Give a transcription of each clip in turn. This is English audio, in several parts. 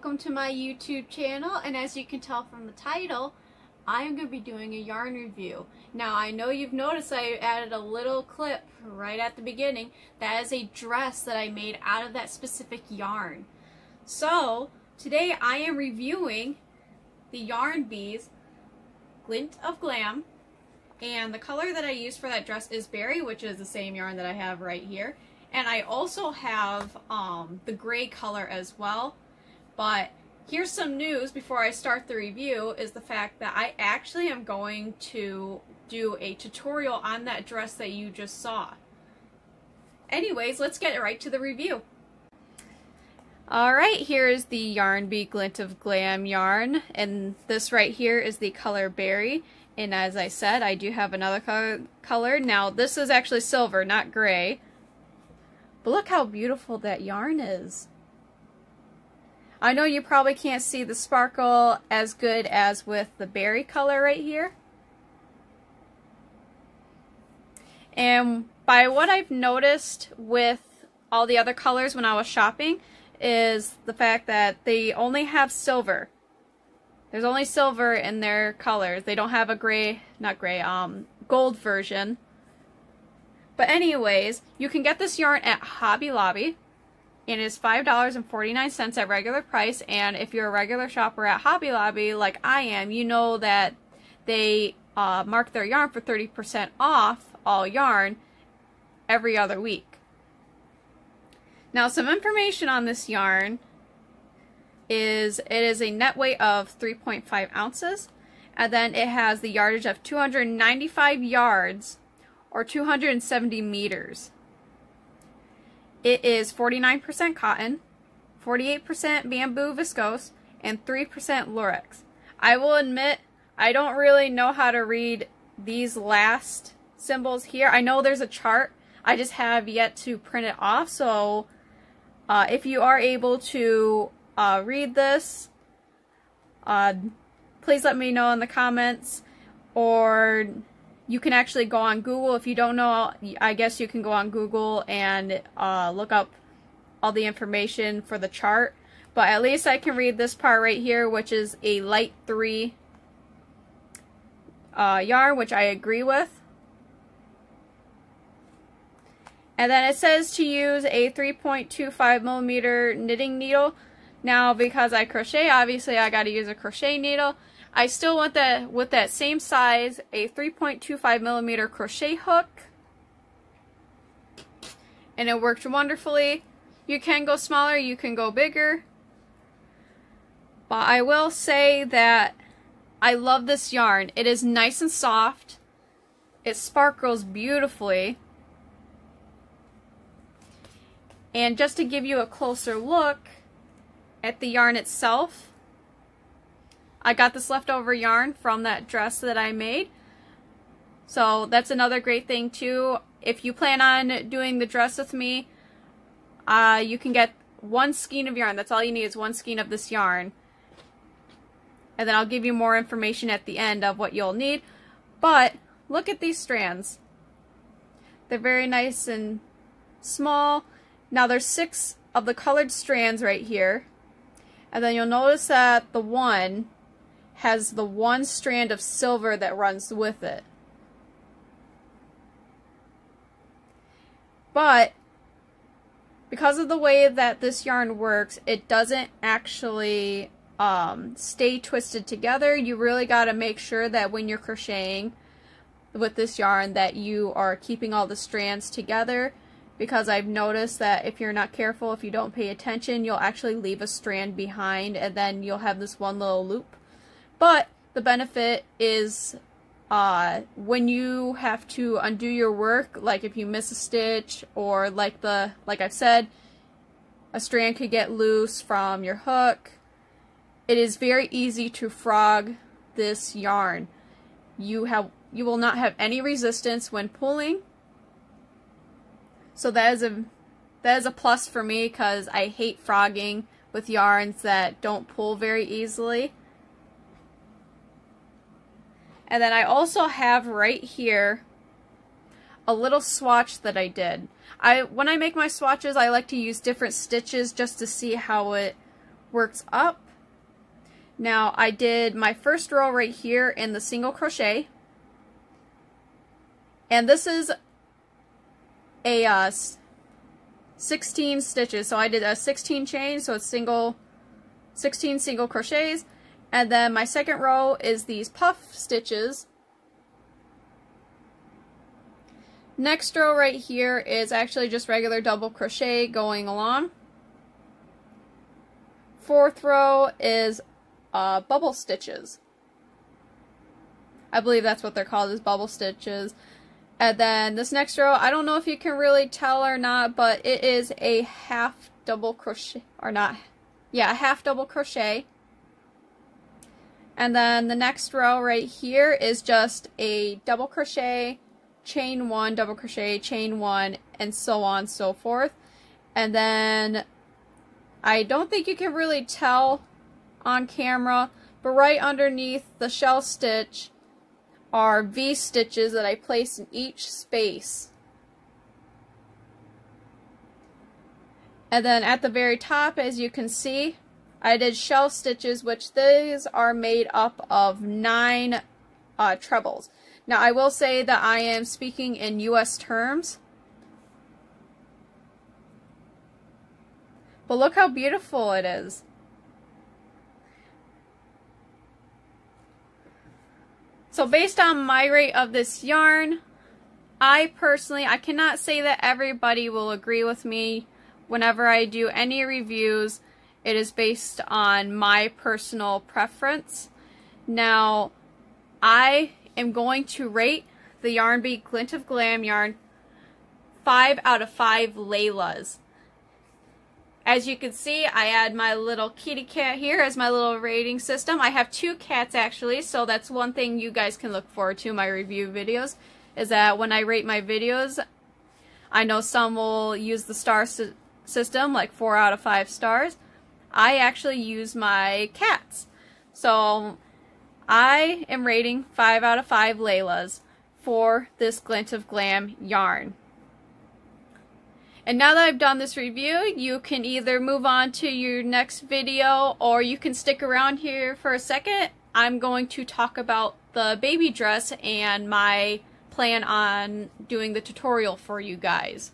welcome to my YouTube channel, and as you can tell from the title, I am going to be doing a yarn review. Now I know you've noticed I added a little clip right at the beginning. That is a dress that I made out of that specific yarn. So today I am reviewing the Yarn Bees Glint of Glam, and the color that I used for that dress is berry, which is the same yarn that I have right here. And I also have the gray color as well. But here's some news before I start the review, is the fact that I actually am going to do a tutorial on that dress that you just saw. Anyways, let's get right to the review. Alright, here is the Yarn Bee Glint of Glam yarn, and this right here is the color berry. And as I said, I do have another color. Now this is actually silver, not gray. But look how beautiful that yarn is. I know you probably can't see the sparkle as good as with the berry color right here. And by what I've noticed with all the other colors when I was shopping is the fact that they only have silver. There's only silver in their colors. They don't have a gray, gold version. But anyways, you can get this yarn at Hobby Lobby. And it is $5.49 at regular price, and if you're a regular shopper at Hobby Lobby like I am, you know that they mark their yarn for 30% off all yarn every other week. Now some information on this yarn is it is a net weight of 3.5 ounces, and then it has the yardage of 295 yards or 270 meters. It is 49% cotton, 48% bamboo viscose, and 3% lurex. I will admit, I don't really know how to read these last symbols here. I know there's a chart. I just have yet to print it off. So if you are able to read this, please let me know in the comments, or you can actually go on Google. If you don't know, I guess you can go on Google and look up all the information for the chart. But at least I can read this part right here, which is a light 3 yarn, which I agree with. And then it says to use a 3.25 millimeter knitting needle. Now, because I crochet, obviously I got to use a crochet needle. I still want that with that same size, a 3.25 millimeter crochet hook, and it worked wonderfully. You can go smaller, you can go bigger, but I will say that I love this yarn. It is nice and soft, it sparkles beautifully, and just to give you a closer look at the yarn itself, I got this leftover yarn from that dress that I made. So that's another great thing too. If you plan on doing the dress with me, you can get one skein of yarn. That's all you need, is one skein of this yarn. And then I'll give you more information at the end of what you'll need. But look at these strands. They're very nice and small. Now there's 6 of the colored strands right here. And then you'll notice that the one has the one strand of silver that runs with it. But because of the way that this yarn works, it doesn't actually stay twisted together. You really got to make sure that when you're crocheting with this yarn that you are keeping all the strands together, because I've noticed that if you're not careful, if you don't pay attention, you'll actually leave a strand behind, and then you'll have this one little loop. But the benefit is when you have to undo your work, like if you miss a stitch, or like I've said, a strand could get loose from your hook, it is very easy to frog this yarn. You will not have any resistance when pulling. So that is a plus for me, because I hate frogging with yarns that don't pull very easily. And then I also have right here a little swatch that I did. When I make my swatches, I like to use different stitches just to see how it works up. Now I did my first row right here in the single crochet, and this is a 16 stitches, so I did a 16 chain, so it's 16 single crochets, and then my second row is these puff stitches. Next row right here is actually just regular double crochet going along. Fourth row is bubble stitches. I believe that's what they're called, is bubble stitches. And then this next row, I don't know if you can really tell or not, but it is a half double crochet, or not, yeah, a half double crochet. And then the next row right here is just a double crochet, chain one, double crochet, chain one, and so on and so forth. And then I don't think you can really tell on camera, but right underneath the shell stitch are V stitches that I place in each space. And then at the very top, as you can see, I did shell stitches, which these are made up of 9 trebles. Now I will say that I am speaking in US terms, but look how beautiful it is. So based on my rate of this yarn, I cannot say that everybody will agree with me whenever I do any reviews. It is based on my personal preference. Now, I am going to rate the Yarn Bee Glint of Glam yarn 5 out of 5 Laylas. As you can see, I add my little kitty cat here as my little rating system. I have 2 cats actually, so that's one thing you guys can look forward to in my review videos, is that when I rate my videos, I know some will use the star system, like 4 out of 5 stars. I actually use my cats. So I am rating 5 out of 5 Laylas for this Glint of Glam yarn. And now that I've done this review, you can either move on to your next video, or you can stick around here for a second. I'm going to talk about the baby dress and my plan on doing the tutorial for you guys.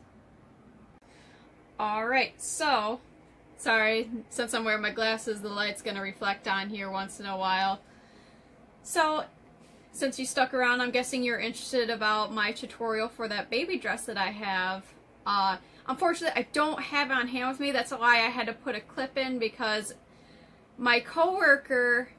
Alright, so, sorry, since I'm wearing my glasses, the light's going to reflect on here once in a while. So, since you stuck around, I'm guessing you're interested about my tutorial for that baby dress that I have. Unfortunately, I don't have it on hand with me. That's why I had to put a clip in, because my coworker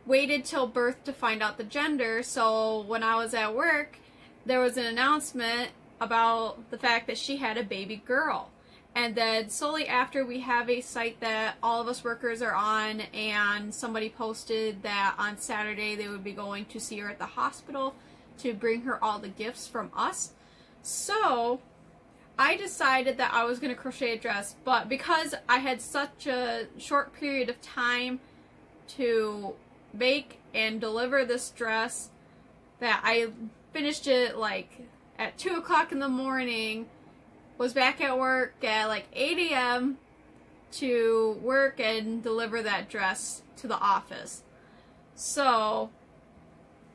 waited till birth to find out the gender. So when I was at work, there was an announcement about the fact that she had a baby girl. And then solely after, we have a site that all of us workers are on, and somebody posted that on Saturday they would be going to see her at the hospital to bring her all the gifts from us. So I decided that I was going to crochet a dress, but because I had such a short period of time to make and deliver this dress, that I finished it like at 2 o'clock in the morning, was back at work at like 8 a.m. to work and deliver that dress to the office. So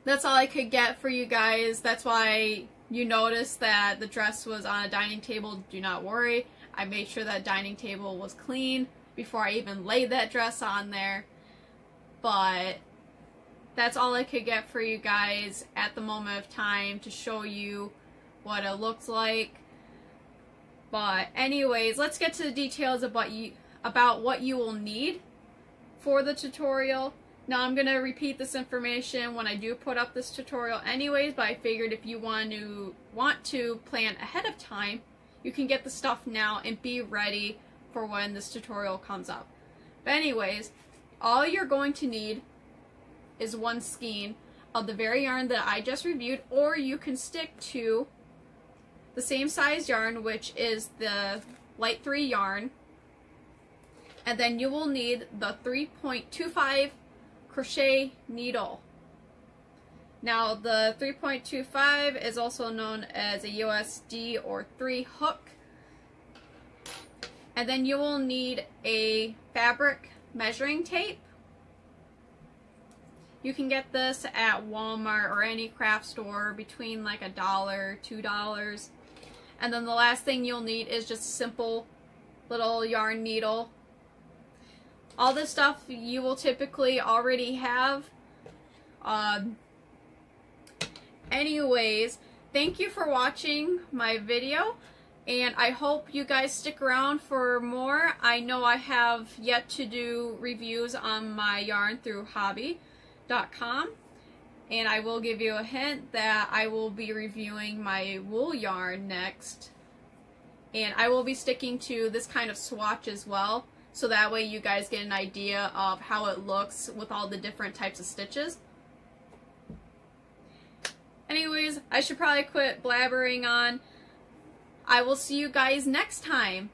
that's all I could get for you guys. That's why you notice that the dress was on a dining table. Do not worry. I made sure that dining table was clean before I even laid that dress on there. But that's all I could get for you guys at the moment of time to show you what it looks like. But anyways, let's get to the details about what you will need for the tutorial. Now I'm going to repeat this information when I do put up this tutorial anyways, but I figured if you want to plan ahead of time, you can get the stuff now and be ready for when this tutorial comes up. But anyways, all you're going to need is 1 skein of the very yarn that I just reviewed, or you can stick to the same size yarn, which is the light 3 yarn, and then you will need the 3.25 crochet needle. Now the 3.25 is also known as a USD or 3 hook. And then you will need a fabric measuring tape. You can get this at Walmart or any craft store between like $1, $2. And then the last thing you'll need is just a simple little yarn needle. All this stuff you will typically already have. Anyways, thank you for watching my video, and I hope you guys stick around for more. I know I have yet to do reviews on my yarn through hobby.com, and I will give you a hint that I will be reviewing my wool yarn next, and I will be sticking to this kind of swatch as well, so that way you guys get an idea of how it looks with all the different types of stitches. Anyways, I should probably quit blabbering on. I will see you guys next time.